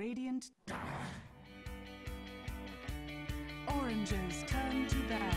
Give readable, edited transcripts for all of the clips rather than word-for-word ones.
Radiant. Orange's turn to ban.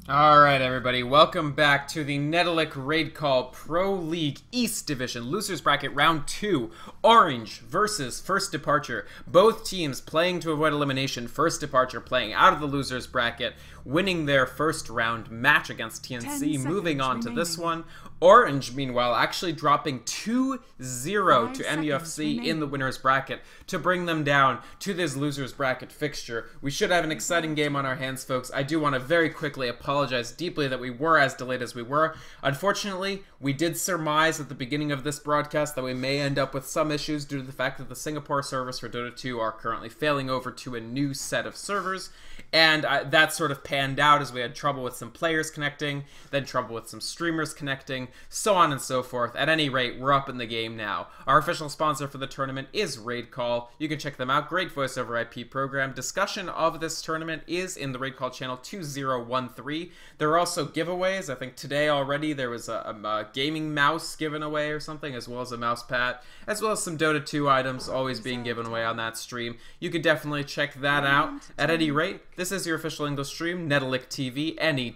Alright everybody, welcome back to the Netolic Raid Call Pro League East Division Losers Bracket Round 2. Orange versus First Departure. Both teams playing to avoid elimination. First Departure playing out of the Losers Bracket, winning their first round match against TNC, moving on to this one. Orange, meanwhile, actually dropping 2-0 to MUFC in the winner's bracket to bring them down to this loser's bracket fixture. We should have an exciting game on our hands, folks. I do want to very quickly apologize deeply that we were as delayed as we were. Unfortunately, we did surmise at the beginning of this broadcast that we may end up with some issues due to the fact that the Singapore servers for Dota 2 are currently failing over to a new set of servers. And that sort of panned out as we had trouble with some players connecting, then trouble with some streamers connecting, so on and so forth. At any rate, we're up in the game now. Our official sponsor for the tournament is Raid Call. You can check them out. Great voice over IP program. Discussion of this tournament is in the Raid Call channel 2013. There are also giveaways. I think today already there was a gaming mouse given away or something, as well as a mouse pad, as well as some Dota 2 items always being given away on that stream. You can definitely check that out. At any rate, this is your official English stream, Netolic TV, Netolic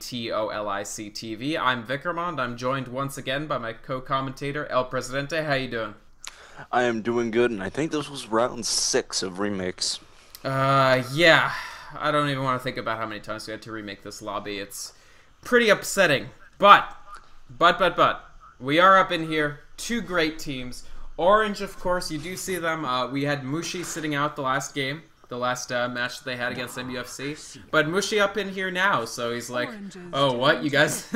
TV. I'm Vikrmond. I'm joined once again by my co-commentator, El Presidente. How you doing? I am doing good, and I think this was round 6 of remakes. Yeah. I don't even want to think about how many times we had to remake this lobby. It's pretty upsetting. But, we are up in here. Two great teams. Orange, of course, you do see them. We had Mushi sitting out the last game. The last match that they had against MUFC, but Mushi up in here now, so he's like, "Oh, what? You guys,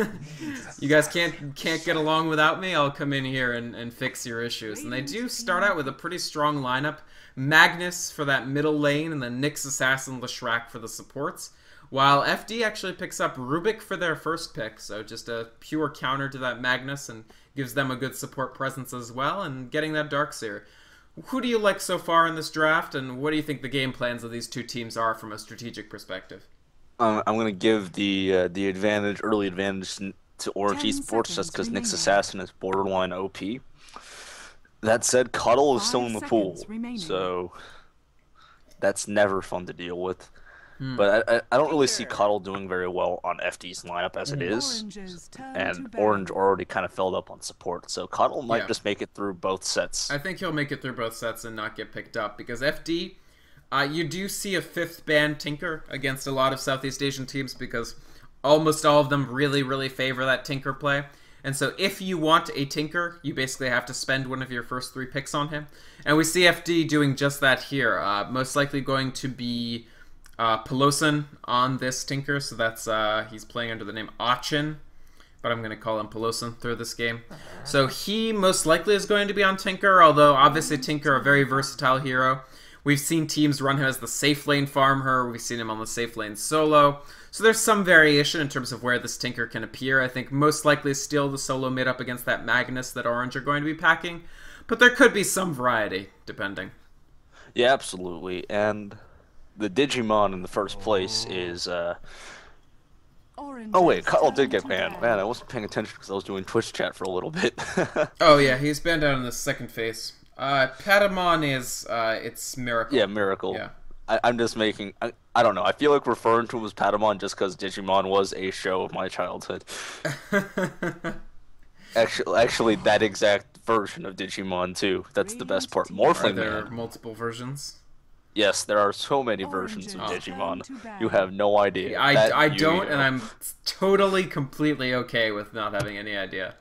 you guys can't get along without me? I'll come in here and fix your issues." And they do start out with a pretty strong lineup: Magnus for that middle lane, and then Nyx Assassin Leshrac for the supports. While FD actually picks up Rubik for their first pick, so just a pure counter to that Magnus, and gives them a good support presence as well, and getting that Darkseer. Who do you like so far in this draft, and what do you think the game plans of these two teams are from a strategic perspective? I'm going to give the early advantage to Orange Esports just because Nyx Assassin is borderline OP. That said, Cuddle is still in the pool, so that's never fun to deal with. But I don't really see Cuddle doing very well on FD's lineup as it is, and Orange already kind of filled up on support, so Cuddle might just make it through both sets. I think he'll make it through both sets and not get picked up, because FD, you do see a 5th ban Tinker against a lot of Southeast Asian teams, because almost all of them really favor that Tinker play. And so if you want a Tinker, you basically have to spend one of your first 3 picks on him. And we see FD doing just that here. Most likely going to be Pelosin on this Tinker, so that's he's playing under the name Achin, but I'm going to call him Pelosin through this game. So he most likely is going to be on Tinker, although obviously Tinker, a very versatile hero. We've seen teams run him as the safe lane farmer, we've seen him on the safe lane solo, so there's some variation in terms of where this Tinker can appear. I think most likely still the solo mid up against that Magnus that Orange are going to be packing, but there could be some variety, depending. Yeah, absolutely, and the Digimon in the first place is, oh wait, Cuddle did get banned. Man, I wasn't paying attention because I was doing Twitch chat for a little bit. Oh yeah, he's banned out in the second phase. Patamon is, it's Miracle. Yeah, Miracle. Yeah. I'm just making, I don't know, I feel like referring to him as Patamon just because Digimon was a show of my childhood. Actually, that exact version of Digimon too. That's the best part. Morphling There Man. are multiple versions. Yes, there are so many versions of Digimon. You have no idea. I don't, and I'm totally, completely okay with not having any idea.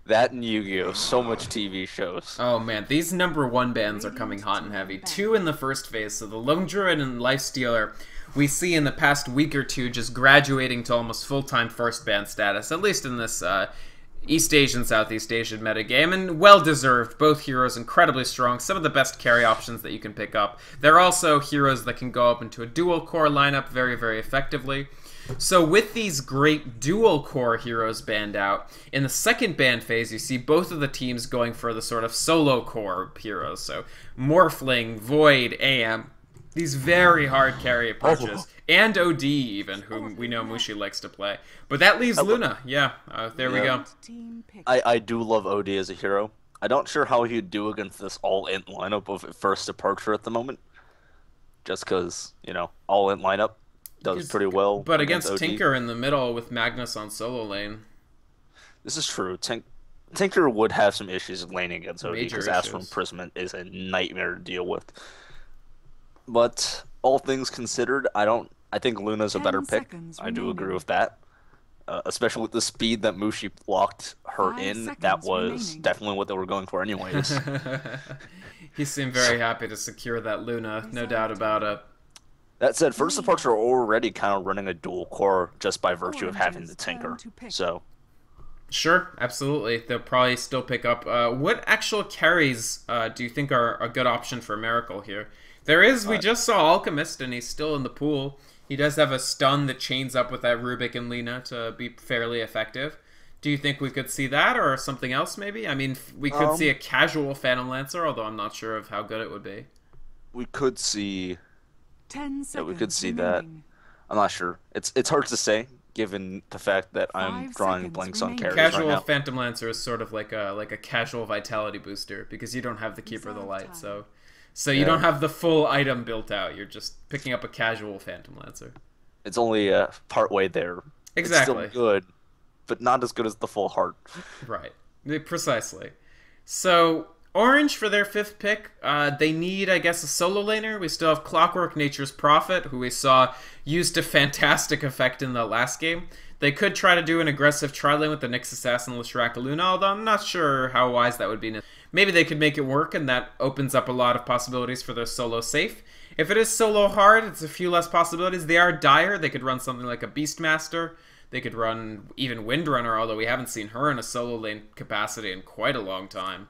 That and Yu-Gi-Oh! So much TV shows. Oh man, these #1 bans are coming hot and heavy. 2 in the first phase, so the Lone Druid and Lifestealer we see in the past week or two just graduating to almost full-time first ban status, at least in this East Asian, Southeast Asian metagame, and well-deserved. Both heroes incredibly strong, some of the best carry options that you can pick up. They're also heroes that can go up into a dual-core lineup very, very effectively. So with these great dual-core heroes banned out, in the second ban phase, you see both of the teams going for the sort of solo-core heroes. So Morphling, Void, AM, these very hard carry approaches. And OD even, whom we know Mushi likes to play. But that leaves Luna. Yeah, there we go. I do love OD as a hero. I don't sure how he'd do against this all-in lineup of first departure at the moment. Just because, you know, all-in lineup does pretty well. But against Tinker in the middle with Magnus on solo lane. This is true. Tinker would have some issues laning against OD because Astral Imprisonment is a nightmare to deal with. But all things considered, I think Luna's a better pick. I do agree with that. Especially with the speed that Mushi locked her in, that was definitely what they were going for anyways. He seemed very happy to secure that Luna, no doubt about it. That said, First Departure are already kind of running a dual core just by virtue of having the Tinker. So, sure, absolutely. They'll probably still pick up. What actual carries do you think are a good option for Miracle here? There is, we just saw Alchemist, and he's still in the pool. He does have a stun that chains up with that Rubik and Lina to be fairly effective. Do you think we could see that, or something else maybe? I mean, we could see a casual Phantom Lancer, although I'm not sure of how good it would be. We could see... 10 seconds yeah, we could see that. I'm not sure. It's hard to say, given the fact that I'm drawing blanks on carries Casual right now. Phantom Lancer is sort of like a casual Vitality booster, because you don't have the Keeper of the Light, so you don't have the full item built out. You're just picking up a casual Phantom Lancer. It's only part way there. Exactly. It's still good, but not as good as the full heart. Right. Precisely. So, Orange for their 5th pick. They need, I guess, a solo laner. We still have Clockwork Nature's Prophet, who we saw used a fantastic effect in the last game. They could try to do an aggressive tri-lane with the Nyx Assassin Lishrak Luna, although I'm not sure how wise that would be. Maybe they could make it work, and that opens up a lot of possibilities for their solo safe. If it is solo hard, it's a few less possibilities. They are dire. They could run something like a Beastmaster. They could run even Windrunner, although we haven't seen her in a solo lane capacity in quite a long time.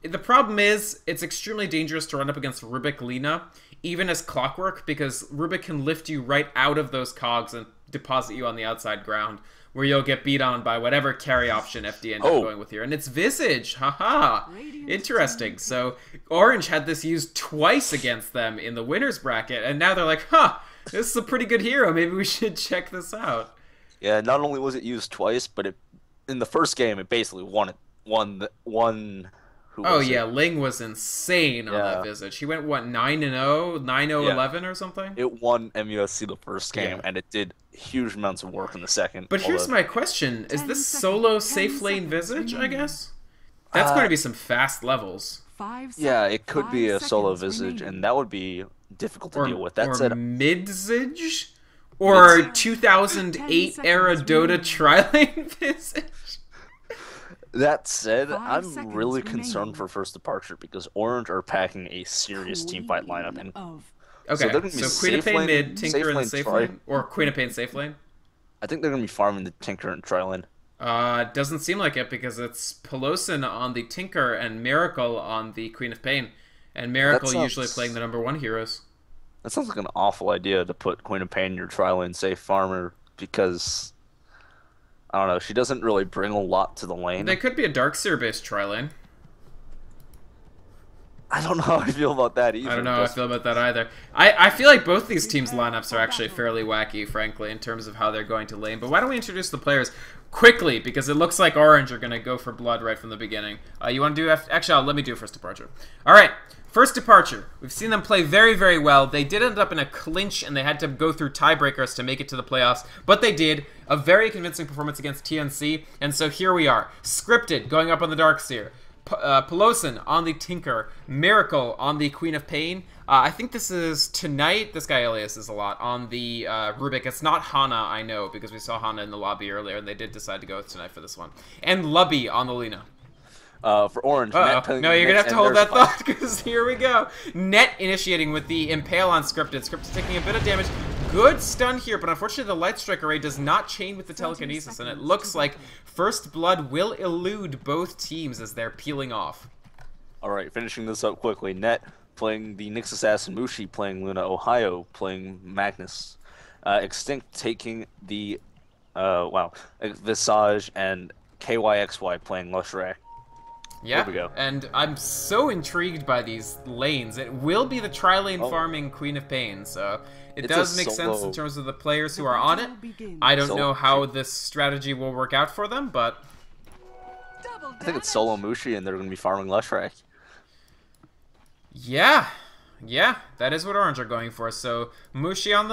The problem is, it's extremely dangerous to run up against Rubik Lina, even as Clockwork, because Rubik can lift you right out of those cogs and deposit you on the outside ground, where you'll get beat on by whatever carry option FD end up going with here. And it's Visage! Haha! Interesting. So, Orange had this used twice against them in the winner's bracket, and now they're like, huh, this is a pretty good hero, maybe we should check this out. Yeah, not only was it used twice, but in the first game, it basically won. Oh yeah, Ling was insane on that Visage. He went, what, 9-0? 9-0-11 or something? It won MUSC the first game, and it did huge amounts of work in the second. But here's my question. Is this solo safe lane Visage, I guess? That's going to be some fast levels. Yeah, it could be a solo Visage, and that would be difficult to deal with. That said, mid-Zige? Or 2008 era Dota tri-lane Visage? That said, I'm really concerned for First Departure because Orange are packing a serious teamfight lineup. And okay, so Queen of Pain mid, Tinker in the safe lane? Or Queen of Pain safe lane? I think they're going to be farming the Tinker and tri-lane. Doesn't seem like it because it's Pelosin on the Tinker and Miracle on the Queen of Pain. And Miracle usually playing the #1 heroes. That sounds like an awful idea to put Queen of Pain in your tri-lane safe farmer because... I don't know, she doesn't really bring a lot to the lane. They could be a Darkseer-based tri-lane. I don't know how I feel about that either. I don't know how I feel about that either. I feel like both these teams' lineups are actually fairly wacky, frankly, in terms of how they're going to lane. But why don't we introduce the players quickly, because it looks like Orange are going to go for blood right from the beginning. You want to do... Actually, let me do First Departure. All right. First Departure. We've seen them play very, very well. They did end up in a clinch, and they had to go through tiebreakers to make it to the playoffs, but they did. A very convincing performance against TNC, and so here we are. Scripted, going up on the Darkseer. Pelosin on the Tinker. Miracle on the Queen of Pain. I think this is tonight. This guy Elias is a lot on the Rubik. It's not Hana, I know, because we saw Hana in the lobby earlier, and they did decide to go with tonight for this one. And Lubby on the Lina. For Orange, no, you're going to have to hold that thought, because here we go. Net initiating with the Impale on Scripted. Scripted taking a bit of damage. good stun here, but unfortunately the Light Strike Array does not chain with the telekinesis, and it looks like First Blood will elude both teams as they're peeling off. Alright, finishing this up quickly. Net playing the Nyx Assassin, Mushi playing Luna, Ohio playing Magnus. Extinct taking the, Visage, and KYXY playing Lushray. Yeah, there we go. And I'm so intrigued by these lanes. It will be the tri-lane farming Queen of Pain, so it does make sense in terms of the players who are on it. I don't know how this strategy will work out for them, but... I think it's solo Mushi and they're going to be farming Lushray. Yeah, that is what Orange are going for. So Mushi on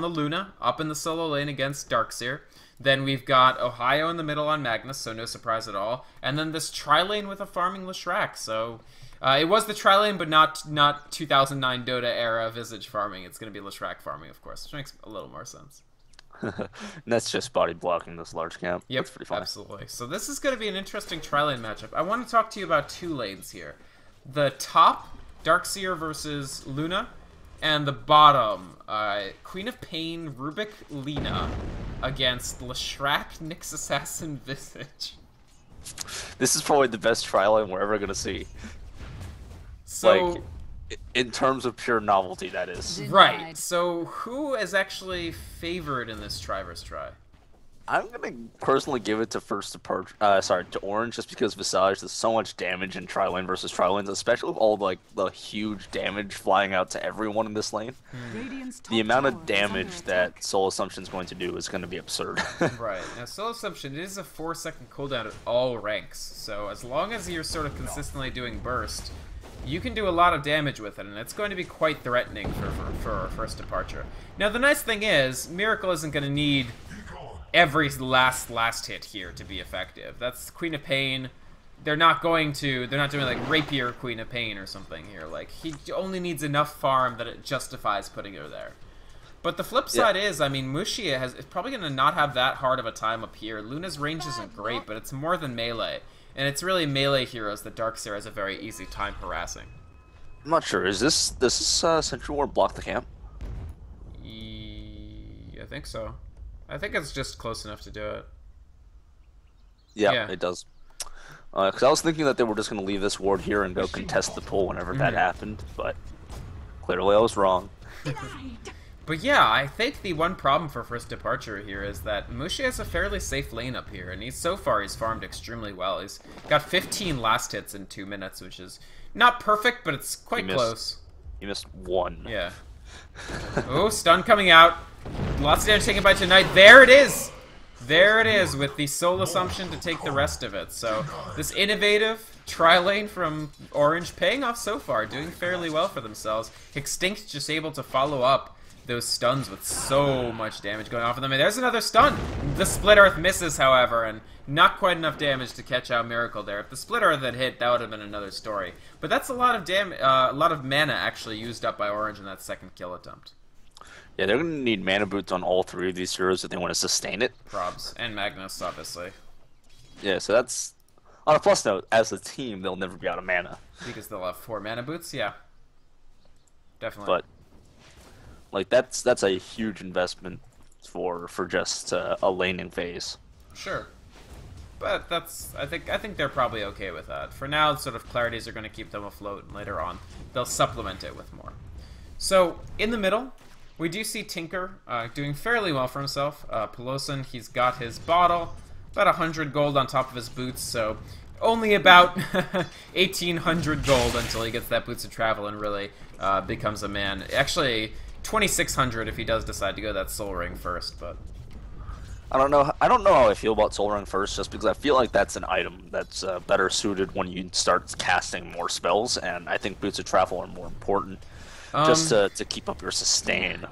the Luna, up in the solo lane against Darkseer. Then we've got Ohio in the middle on Magnus, so no surprise at all. And then this tri-lane with a farming Leshrac. So it was the tri-lane, but not 2009 Dota era Visage farming. It's going to be Leshrac farming, of course, which makes a little more sense. And that's just body blocking this large camp. Yep, that's pretty fun. Absolutely. So this is going to be an interesting tri-lane matchup. I want to talk to you about two lanes here. The top, Darkseer versus Luna, and the bottom, Queen of Pain, Rubik, Lina, against Leshrac, Nyx Assassin, Visage. This is probably the best tri-lane we're ever going to see. So, like, in terms of pure novelty, that is. Right. So, who is actually favored in this tri versus tri? I'm gonna personally give it to to Orange, just because Visage does so much damage in tri-lane versus tri-lanes, especially with all like the huge damage flying out to everyone in this lane. The amount of damage that Soul Assumption is going to do is going to be absurd. Right. Now, Soul Assumption, it is a 4-second cooldown at all ranks, so as long as you're sort of consistently doing burst, you can do a lot of damage with it, and it's going to be quite threatening for First Departure. Now, the nice thing is, Miracle isn't going to need every last hit here to be effective. That's Queen of Pain. They're not doing like Rapier Queen of Pain or something here. Like, he only needs enough farm that it justifies putting her there. But the flip side is, I mean, Mushi is probably going to not have that hard of a time up here. Luna's range isn't great, but it's more than melee. And it's really melee heroes that Darkseer has a very easy time harassing. I'm not sure. Is this Central Ward block the camp? I think so. I think it's just close enough to do it. Yeah. It does. Because I was thinking that they were just going to leave this ward here and go contest the pull whenever that happened, but clearly I was wrong. But yeah, I think the one problem for First Departure here is that Mushi has a fairly safe lane up here, and he's farmed extremely well. He's got 15 last hits in 2 minutes, which is not perfect, but it's quite close. He missed one. Yeah. Oh, stun coming out. Lots of damage taken by Tonight. There it is! There it is, with the Soul Assumption to take the rest of it. So, this innovative tri-lane from Orange paying off so far, doing fairly well for themselves. Extinct just able to follow up those stuns with so much damage going off of them. And there's another stun! The Split Earth misses, however, and not quite enough damage to catch out Miracle there. If the Split Earth had hit, that would have been another story. But that's a lot of mana actually used up by Orange in that second kill attempt. Yeah, they're going to need mana boots on all three of these heroes if they want to sustain it. Probs. And Magnus, obviously. Yeah, so that's... On a plus note, as a team, they'll never be out of mana. Because they'll have 4 mana boots? Yeah. Definitely. But, like, that's a huge investment for just a laning phase. Sure. But I think they're probably okay with that. For now, sort of clarities are going to keep them afloat, and later on, they'll supplement it with more. So, in the middle... we do see Tinker doing fairly well for himself. Pelosin, he's got his bottle, about 100 gold on top of his boots, so only about 1,800 gold until he gets that Boots of Travel and really becomes a man. Actually, 2,600 if he does decide to go that Soul Ring first, but... I don't know how I feel about Soul Ring first, just because I feel like that's an item that's better suited when you start casting more spells, and I think Boots of Travel are more important. Just to keep up your sustain.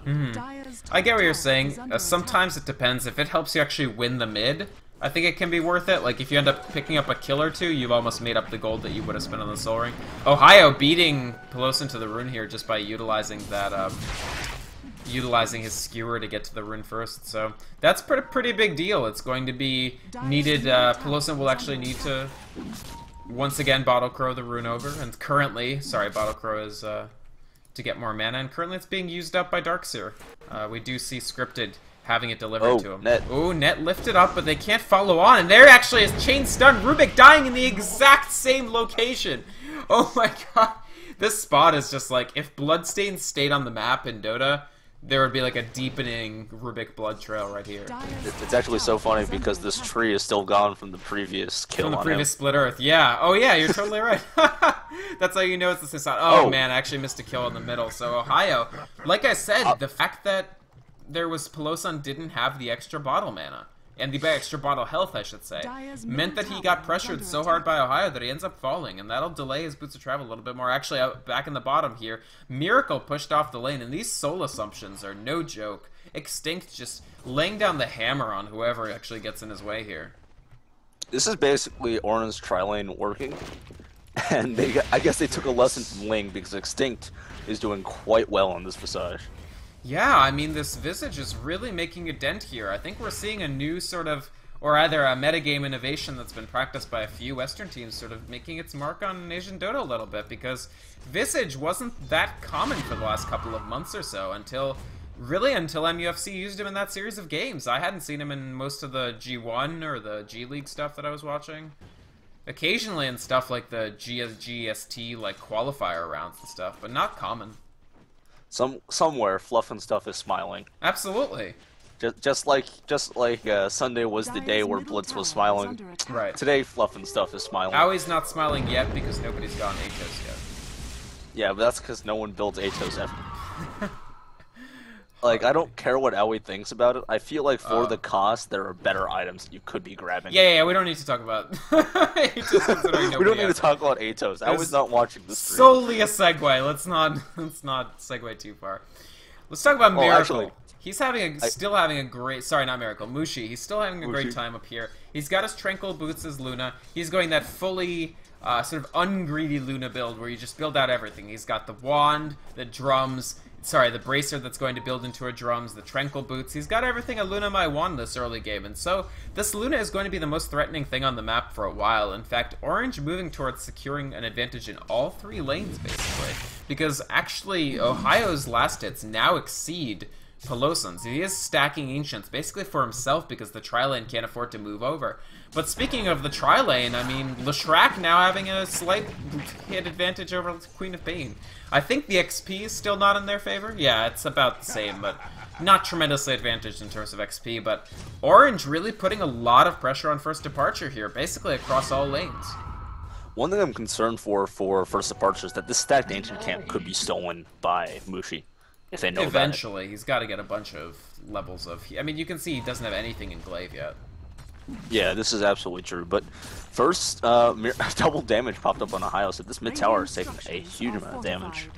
I get what you're saying. Sometimes it depends. If it helps you actually win the mid, I think it can be worth it. Like, if you end up picking up a kill or two, you've almost made up the gold that you would have spent on the Soul Ring. Ohio beating Pelosin to the rune here just by utilizing that, utilizing his skewer to get to the rune first. So that's pretty big deal. It's going to be needed. Pelosin will actually need to once again Bottle Crow the rune over. And currently, sorry, Bottle Crow is... to get more mana, and currently it's being used up by Darkseer. We do see Scripted having it delivered to him. Net. Ooh, Net lifted up, but they can't follow on. And there actually is chain stun. Rubik dying in the exact same location. Oh my god. This spot is just like, if Bloodstains stayed on the map in Dota, there would be like a deepening Rubik blood trail right here. It's actually so funny because this tree is still gone from the previous kill From the on previous him. Split Earth. Yeah. Oh yeah, you're totally right. That's how you know it's the same spot. Oh man, I actually missed a kill in the middle. So Ohio, like I said, the fact that there was Peloson didn't have the extra bottle mana. And the extra bottle health, I should say, meant that he got pressured so hard by Ohio that he ends up falling, and that'll delay his boots of travel a little bit more. Actually, back in the bottom here, Miracle pushed off the lane, and these soul assumptions are no joke. Extinct just laying down the hammer on whoever actually gets in his way here. This is basically Orange's tri-lane working, and I guess they took a lesson from Ling because Extinct is doing quite well on this Visage. Yeah, I mean, this Visage is really making a dent here. I think we're seeing a new sort of, or either a metagame innovation that's been practiced by a few Western teams sort of making its mark on Asian Dota a little bit, because Visage wasn't that common for the last couple of months or so until MUFC used him in that series of games. I hadn't seen him in most of the G1 or the G League stuff that I was watching. Occasionally in stuff like the GST like qualifier rounds and stuff, but not common. Somewhere, Fluff and Stuff is smiling. Absolutely. Just like Sunday was the day where Blitz was smiling. Right. Today, Fluff and Stuff is smiling. Aui's not smiling yet because nobody's gotten Atos yet. Yeah, but that's because no one builds Atos ever. Like, I don't care what Aoi thinks about it. I feel like for the cost, there are better items that you could be grabbing. Yeah, we don't need to talk about Atos considering we don't need to talk about Atos. I was not watching this stream. Solely a segue. Let's not segue too far. Let's talk about Miracle. Actually, he's still having a great... Sorry, not Miracle. Mushi. He's still having a great time up here. He's got his Tranquil Boots as Luna. He's going that fully... sort of ungreedy Luna build where you just build out everything. He's got the wand, the drums... Sorry, the bracer that's going to build into her drums, the Tranquil Boots. He's got everything a Luna might want this early game, and so this Luna is going to be the most threatening thing on the map for a while. In fact, Orange moving towards securing an advantage in all three lanes, basically. Because actually, Ohio's last hits now exceed Peloson's. He is stacking Ancients, basically for himself because the tri-lane can't afford to move over. But speaking of the tri-lane, I mean, Leshrac now having a slight hit advantage over Queen of Pain. I think the XP is still not in their favor. Yeah, it's about the same, but not tremendously advantaged in terms of XP. But Orange really putting a lot of pressure on First Departure here, basically across all lanes. One thing I'm concerned for First Departure is that this stacked Ancient camp could be stolen by Mushi. If they know eventually, he's got to get a bunch of levels of... I mean, you can see he doesn't have anything in Glaive yet. Yeah, this is absolutely true. But first, double damage popped up on Ohio, so this mid tower is taking a huge amount of damage.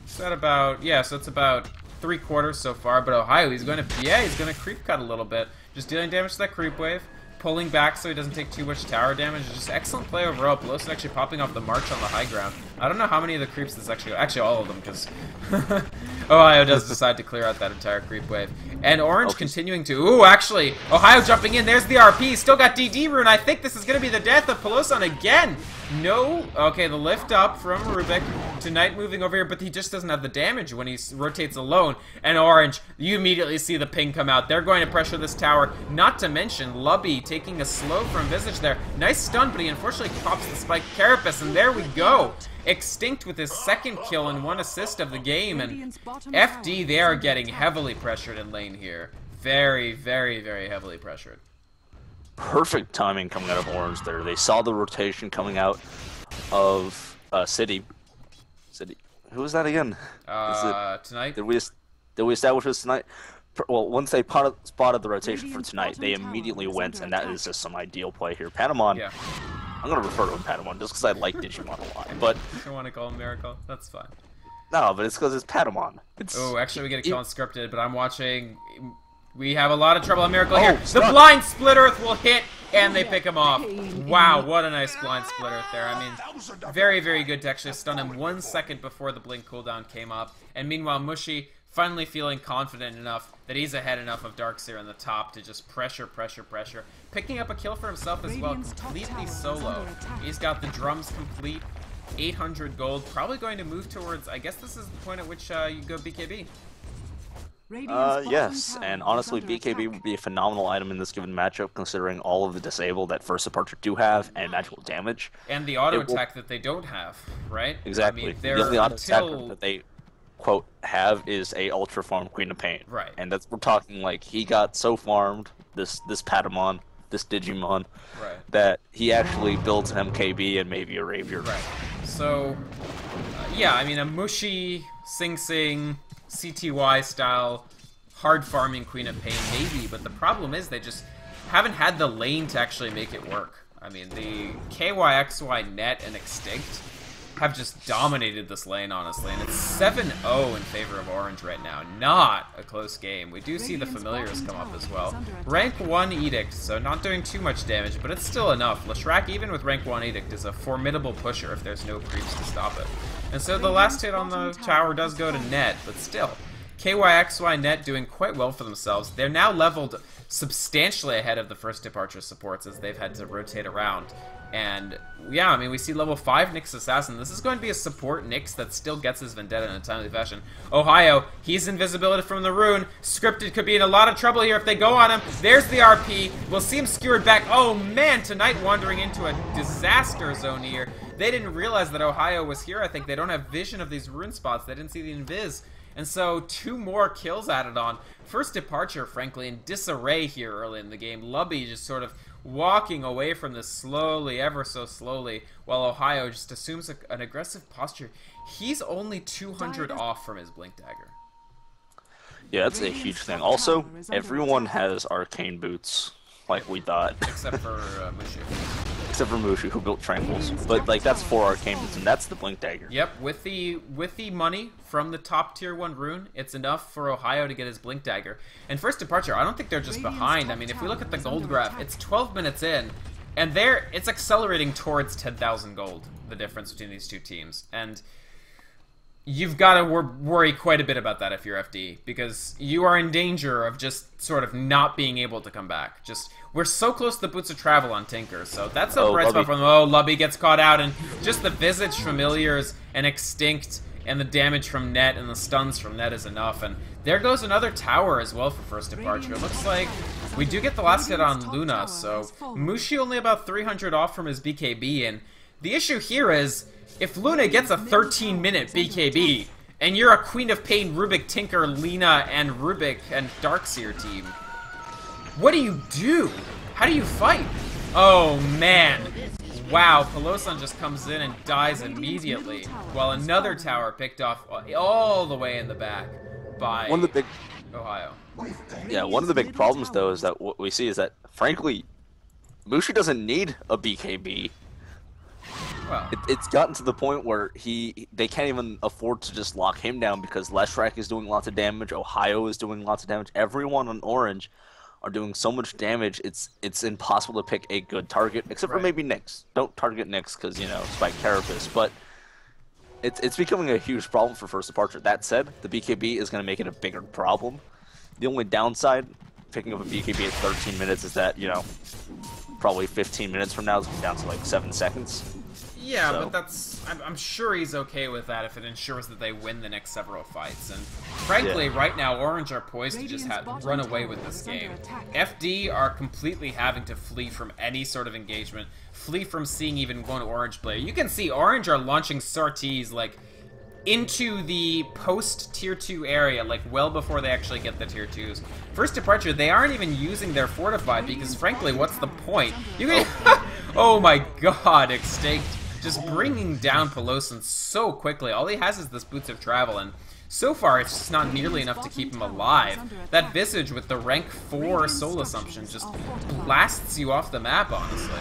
Is that about... Yeah, so it's about 3/4 so far, but Ohio, he's going to creep cut a little bit. Just dealing damage to that creep wave. Pulling back so he doesn't take too much tower damage. Just excellent play overall. Pelosi actually popping off the march on the high ground. I don't know how many of the creeps this actually all of them, because Ohio does decide to clear out that entire creep wave. And Orange continuing to... Ooh, actually, Ohio jumping in. There's the RP. Still got DD rune. I think this is going to be the death of Peloson again. No. Okay, the lift up from Rubik to Knight moving over here, but he just doesn't have the damage when he rotates alone. And Orange, you immediately see the ping come out. They're going to pressure this tower. Not to mention Lubby taking a slow from Visage there. Nice stun, but he unfortunately pops the spike Carapace, and there we go. Extinct with his second kill and 1 assist of the game, and FD, they are getting heavily pressured in lane here. Very, very, very heavily pressured. Perfect timing coming out of Orange there. They saw the rotation coming out of City. Who was that again? Tonight? Did we establish this tonight? Well, once they spotted the rotation for tonight, they immediately went, and that is just some ideal play here. Patamon, yeah. I'm going to refer to him Patamon just because I like Digimon a lot. But I don't want to call him Miracle. That's fine. No, but it's because it's Patamon. Oh, actually, we get a kill unscripted, but I'm watching... We have a lot of trouble on Miracle here. The blind Split Earth will hit, and they pick him off. Wow, what a nice blind Split Earth there. I mean, very, very good to actually stun him 1 second before the blink cooldown came up. And meanwhile, Mushi finally feeling confident enough that he's ahead enough of Darkseer on the top to just pressure. Picking up a kill for himself as well, completely solo. He's got the drums complete, 800 gold, probably going to move towards, I guess this is the point at which you go BKB. Yes, and honestly, BKB would be a phenomenal item in this given matchup, considering all of the disable that First Departure do have and magical damage. And the auto attack that they don't have, right? Exactly. I mean, The only auto attack that they quote have is a Ultra Farm Queen of Pain. Right. And that's we're talking like he got so farmed this Patamon, this Digimon, right, that he actually builds an MKB and maybe a Rapier. Right. So, yeah, I mean, a Mushi, Sing Sing, CTY style, hard farming Queen of Pain, maybe, but the problem is they just haven't had the lane to actually make it work. I mean, the KYXY Net and Extinct have just dominated this lane, honestly, and it's 7-0 in favor of Orange right now. Not a close game. We do see the Familiars come up as well. Rank 1 Edict, so not doing too much damage, but it's still enough. Leshrac, even with Rank 1 Edict, is a formidable pusher if there's no creeps to stop it. And so the last hit on the tower does go to Net, but still. KYXY Net doing quite well for themselves. They're now leveled substantially ahead of the First Departure supports as they've had to rotate around. And yeah, I mean, we see level 5 Nyx Assassin. This is going to be a support Nyx that still gets his Vendetta in a timely fashion. Ohio, he's invisibility from the rune. Scripted could be in a lot of trouble here if they go on him. There's the RP. We'll see him skewered back. Oh man, Tonight wandering into a disaster zone here. They didn't realize that Ohio was here. I think they don't have vision of these rune spots. They didn't see the invis. And so 2 more kills added on. First Departure, frankly, in disarray here early in the game. Lubby just sort of walking away from this slowly, ever so slowly, while Ohio just assumes an aggressive posture. He's only 200 off from his Blink Dagger. Yeah, that's a huge thing. Also, everyone has arcane boots, like we thought. Except for Mushu. Except for Mushu, who built Tranquils. But, like, that's 4 arcane boots, and that's the Blink Dagger. Yep, with the money from the top tier 1 rune, it's enough for Ohio to get his Blink Dagger. And First Departure, I don't think they're just behind. I mean, if we look at the gold graph, it's 12 minutes in, and it's accelerating towards 10,000 gold, the difference between these two teams. And you've got to worry quite a bit about that if you're FD, because you are in danger of just sort of not being able to come back. We're so close to the Boots of Travel on Tinker, so that's a bright spot for them. Oh, Lubby gets caught out, and just the Visage Familiars and Extinct and the damage from Net and the stuns from Net is enough. And there goes another tower as well for First Departure. It looks like we do get the last hit on Luna, so Mushi only about 300 off from his BKB, and the issue here is, if Luna gets a 13-minute BKB, and you're a Queen of Pain, Rubik, Tinker, Lina, and Rubik, and Darkseer team, what do you do? How do you fight? Oh, man. Wow, Peloson just comes in and dies immediately, while another tower picked off all the way in the back by Ohio. Yeah, one of the big problems, though, is that what we see is that, frankly, Mushi doesn't need a BKB. Well, it's gotten to the point where they can't even afford to just lock him down because Leshrac is doing lots of damage, Ohio is doing lots of damage, everyone on Orange are doing so much damage, it's impossible to pick a good target, except for maybe Nyx. Don't target Nyx because, you know, Spike Carapace, but it's becoming a huge problem for First Departure. That said, the BKB is going to make it a bigger problem. The only downside, picking up a BKB at 13 minutes is that, you know, probably 15 minutes from now it's going to be down to like 7 seconds. Yeah, so. But I'm sure he's okay with that if it ensures that they win the next several fights. And frankly, right now, Orange are poised to just run away with this game. FD are completely having to flee from any sort of engagement, flee from seeing even one Orange player. You can see Orange are launching sorties, like, into the post-Tier 2 area, like, well before they actually get the Tier 2s. First Departure, they aren't even using their Fortified, because frankly, what's the point? You can... Oh my god, Extinct. Just bringing down Peloson so quickly. All he has is this Boots of Travel, and so far it's just not nearly enough to keep him alive. That Visage with the rank 4 Soul Assumption just blasts you off the map, honestly.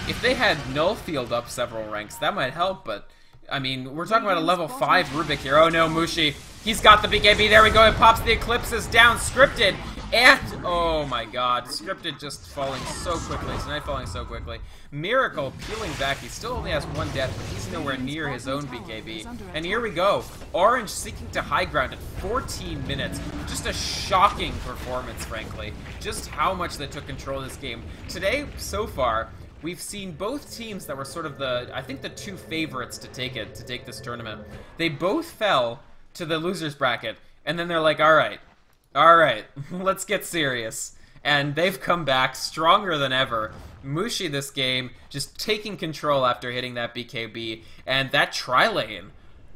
If they had Null Field up several ranks, that might help, but... I mean, we're talking about a level 5 Rubik here. Oh no, Mushi. He's got the BKB. There we go. It pops the Eclipses down. Scripted. And, oh my god. Scripted just falling so quickly. Tonight falling so quickly. Miracle peeling back. He still only has 1 death, but he's nowhere near his own BKB. And here we go. Orange seeking to high ground at 14 minutes. Just a shocking performance, frankly. Just how much they took control of this game. Today, so far... We've seen both teams that were sort of I think the 2 favorites to take this tournament. They both fell to the losers bracket, and then they're like, all right, All right, let's get serious. And they've come back stronger than ever. Mushi this game just taking control after hitting that BKB, and that tri-lane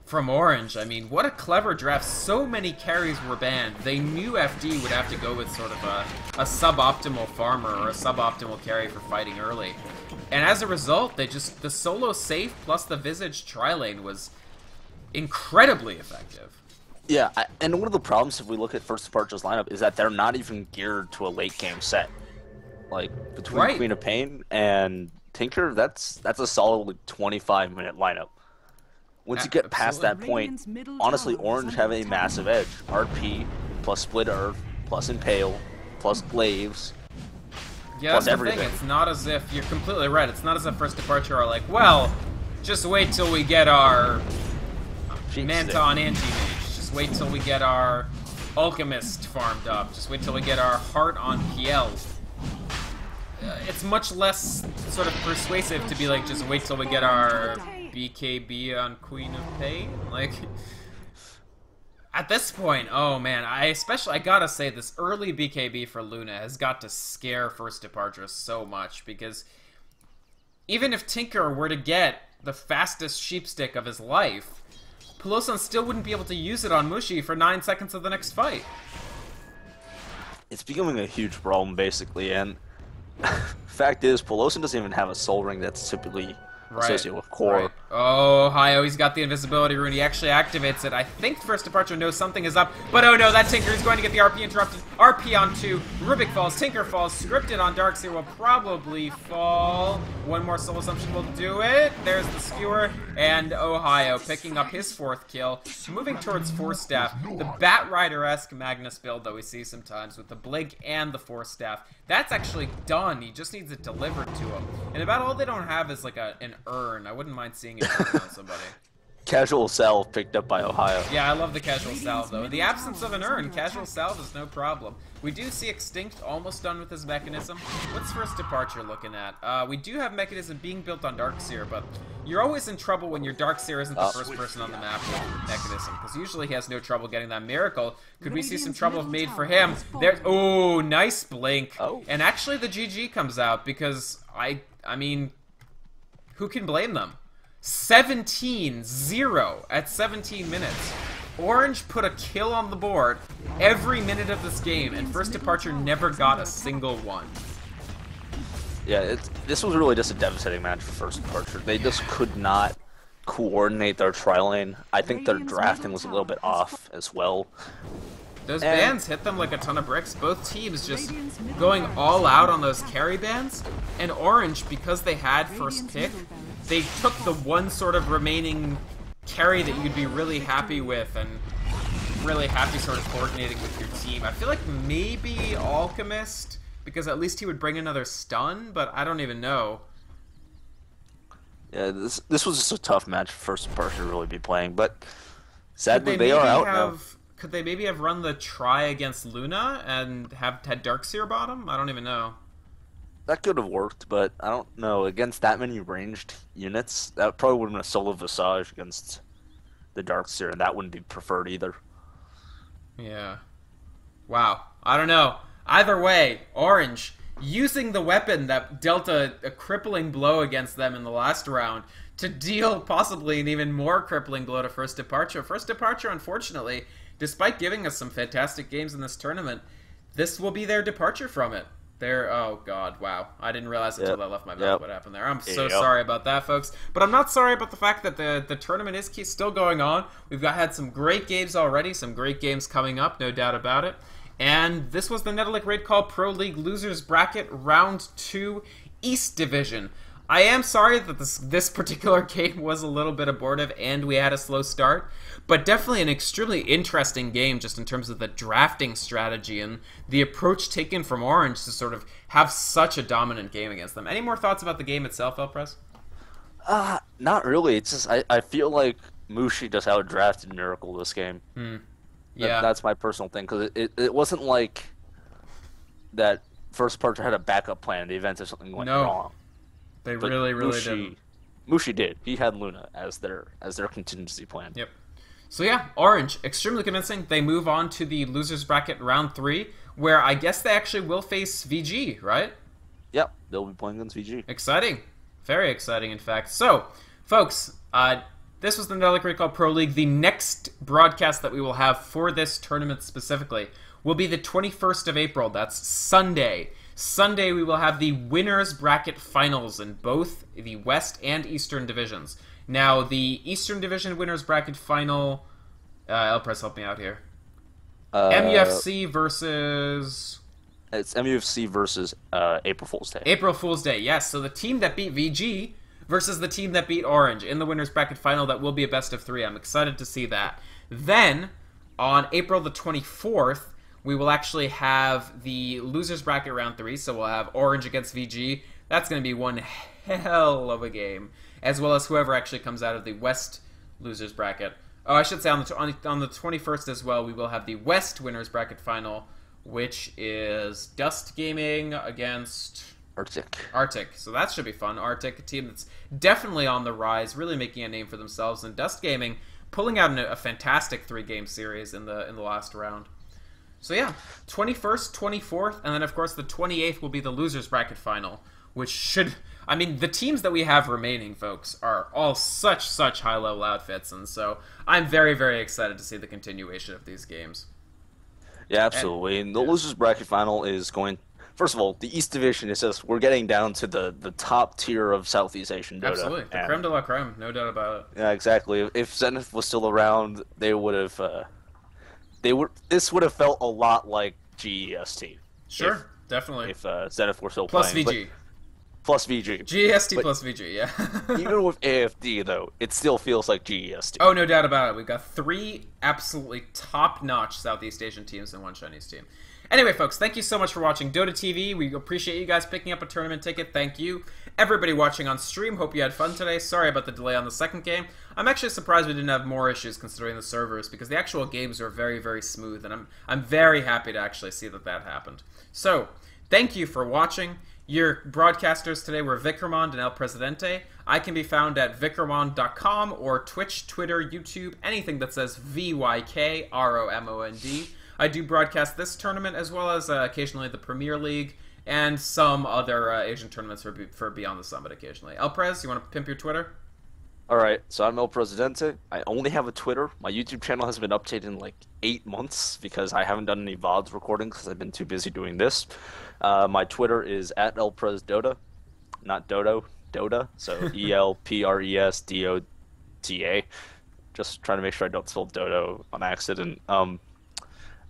from Orange. I mean, what a clever draft. So many carries were banned. They knew FD would have to go with sort of a suboptimal farmer or a suboptimal carry for fighting early. And as a result, the solo safe plus the Visage tri-lane was incredibly effective. Yeah, and one of the problems if we look at First Departure's lineup is that they're not even geared to a late game set. Like, between Queen of Pain and Tinker, that's a solid 25-minute lineup. Once you get past that point, honestly, Orange have a massive edge. RP, plus Split Earth, plus Impale, plus Glaives, yeah, plus that's everything. The thing. It's not as if, you're completely right, it's not as if First Departure are like, well, just wait till we get our Manta on Anti-Mage, just wait till we get our Alchemist farmed up, just wait till we get our Heart on PL. It's much less sort of persuasive to be like, just wait till we get our BKB on Queen of Pain. Like, at this point, oh man, I gotta say, this early BKB for Luna has got to scare First Departure so much, because even if Tinker were to get the fastest sheepstick of his life, Peloson still wouldn't be able to use it on Mushi for 9 seconds of the next fight. It's becoming a huge problem, basically, and fact is, Peloson doesn't even have a soul ring that's typically associated with core. Right. Oh, Ohio, he's got the invisibility rune. He actually activates it. I think First Departure knows something is up, but oh no, that Tinker is going to get the RP interrupted. RP on 2, Rubik falls, Tinker falls, Scripted on Darkseer will probably fall. One more soul assumption will do it. There's the skewer, and Ohio picking up his 4th kill, moving towards Force Staff. The Bat Rider-esque Magnus build that we see sometimes with the Blink and the Force Staff. That's actually done. He just needs it delivered to him. And about all they don't have is like an urn. I wouldn't mind seeing it on somebody. Casual salve picked up by Ohio. Yeah, I love the casual salve, though. In the absence of an urn, casual salve is no problem. We do see Extinct almost done with his mechanism. What's First Departure looking at? We do have mechanism being built on Darkseer, but you're always in trouble when your Darkseer isn't the first person on the map with mechanism, because usually he has no trouble getting that miracle. Could we see some trouble made for him? There. Oh, nice blink. Oh. And actually the GG comes out, because I mean, who can blame them? 17-0 at 17 minutes. Orange put a kill on the board every minute of this game, and First Departure never got a single one. Yeah, this was really just a devastating match for First Departure. They just could not coordinate their tri-lane. I think their drafting was a little bit off as well. Those bans hit them like a ton of bricks. Both teams just going all out on those carry bans. And Orange, because they had first pick, they took the one sort of remaining carry that you'd be really happy with and really happy sort of coordinating with your team. I feel like maybe Alchemist, because at least he would bring another stun, but I don't even know. Yeah, this was just a tough match for First Departure to really be playing, but sadly they are out now. Could they maybe have run the try against Luna and had Darkseer bottom? I don't even know. That could have worked, but I don't know. Against that many ranged units, that probably would have been a solo Visage against the Darkseer, and that wouldn't be preferred either. Yeah. Wow. I don't know. Either way, Orange, using the weapon that dealt a crippling blow against them in the last round to deal possibly an even more crippling blow to First Departure. First Departure, unfortunately, despite giving us some fantastic games in this tournament, this will be their departure from it. Oh god, wow. I didn't realize until that left my mouth what happened there. I'm so sorry about that, folks. But I'm not sorry about the fact that the tournament is still going on. We've had some great games already, some great games coming up, no doubt about it. And this was the Netolic Raid Call Pro League Losers Bracket Round 2 East Division. I am sorry that this particular game was a little bit abortive and we had a slow start, but definitely an extremely interesting game just in terms of the drafting strategy and the approach taken from Orange to sort of have such a dominant game against them. Any more thoughts about the game itself, Elpress? Not really. It's just I feel like Mushi just outdrafted Miracle this game. Yeah. That's my personal thing, because it wasn't like that First Departure had a backup plan in the event of something went wrong. They really Mushi, didn't. Mushi did. He had Luna as their contingency plan. Yep. So yeah, Orange, extremely convincing. They move on to the losers bracket round 3, where I guess they actually will face VG, right? Yep, they'll be playing against VG. Exciting. Very exciting, in fact. So, folks, this was the Netolic Raid Call Pro League. The next broadcast that we will have for this tournament specifically will be the 21st of April. That's Sunday. Sunday, we will have the winners bracket finals in both the West and Eastern divisions. Now, the Eastern Division winners bracket final... Elpress, help me out here. MUFC versus... It's MUFC versus April Fool's Day. April Fool's Day, yes. So the team that beat VG versus the team that beat Orange in the winners bracket final. That will be a best of 3. I'm excited to see that. Then, on April the 24th, we will actually have the losers bracket round 3. So we'll have Orange against VG. That's going to be one hell of a game. As well as whoever actually comes out of the West losers bracket. Oh, I should say on the 21st as well, we will have the West winners bracket final, which is Dust Gaming against Arctic. So that should be fun. Arctic, a team that's definitely on the rise, really making a name for themselves, and Dust Gaming pulling out a fantastic 3-game series in the last round. So yeah, 21st, 24th, and then of course the 28th will be the losers bracket final, which should... I mean, the teams that we have remaining, folks, are all such high-level outfits, and so I'm very, very excited to see the continuation of these games. Yeah, absolutely. And the losers bracket final is going... First of all, the East Division is just... We're getting down to the top tier of Southeast Asian Dota. Absolutely. The creme de la creme, no doubt about it. Yeah, exactly. If Zenith was still around, they would have... This would have felt a lot like GEST. Sure, definitely. If Zenith were still plus playing. VG. Plus VG. GEST plus VG, yeah. Even with AFD, though, it still feels like GEST. Oh, no doubt about it. We've got 3 absolutely top-notch Southeast Asian teams and 1 Chinese team. Anyway, folks, thank you so much for watching Dota TV. We appreciate you guys picking up a tournament ticket. Thank you. Everybody watching on stream, hope you had fun today. Sorry about the delay on the second game. I'm actually surprised we didn't have more issues considering the servers, because the actual games are very, very smooth, and I'm very happy to actually see that happened. So, thank you for watching. Your broadcasters today were Vikramond and El Presidente. I can be found at vikramond.com or Twitch, Twitter, YouTube, anything that says VYKROMOND. I do broadcast this tournament as well as occasionally the Premier League and some other Asian tournaments for Beyond the Summit occasionally. El Prez, you want to pimp your Twitter? Alright, so I'm El Presidente. I only have a Twitter. My YouTube channel hasn't been updated in like 8 months because I haven't done any VODs recordings because I've been too busy doing this. My Twitter is at ElPresDota, not Dodo, Dota, so ELPRESDOTA. Just trying to make sure I don't spell Dodo on accident.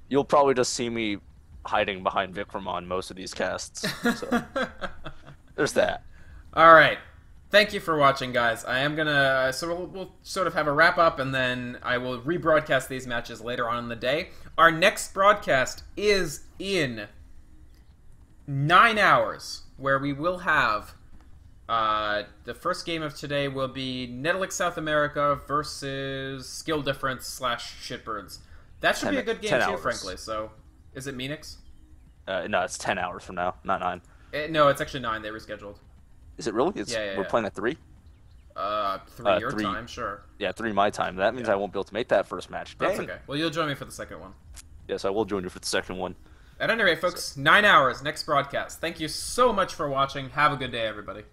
You'll probably just see me hiding behind Vikram on most of these casts. So there's that. All right. Thank you for watching, guys. I am gonna we'll sort of have a wrap up, and then I will rebroadcast these matches later on in the day. Our next broadcast is in 9 hours, where we will have the first game of today will be Netolic South America versus Skill Difference / Shitbirds. That should be a good game too, frankly. So, is it Meanix? No, it's 10 hours from now, not 9. No, it's actually 9. They rescheduled. Is it really? We're playing at 3? 3 your time, sure. Yeah, 3 my time. That means I won't be able to make that first match. Dang. That's okay. Well, you'll join me for the second one. Yes, I will join you for the second one. At any rate, folks, 9 hours, next broadcast. Thank you so much for watching. Have a good day, everybody.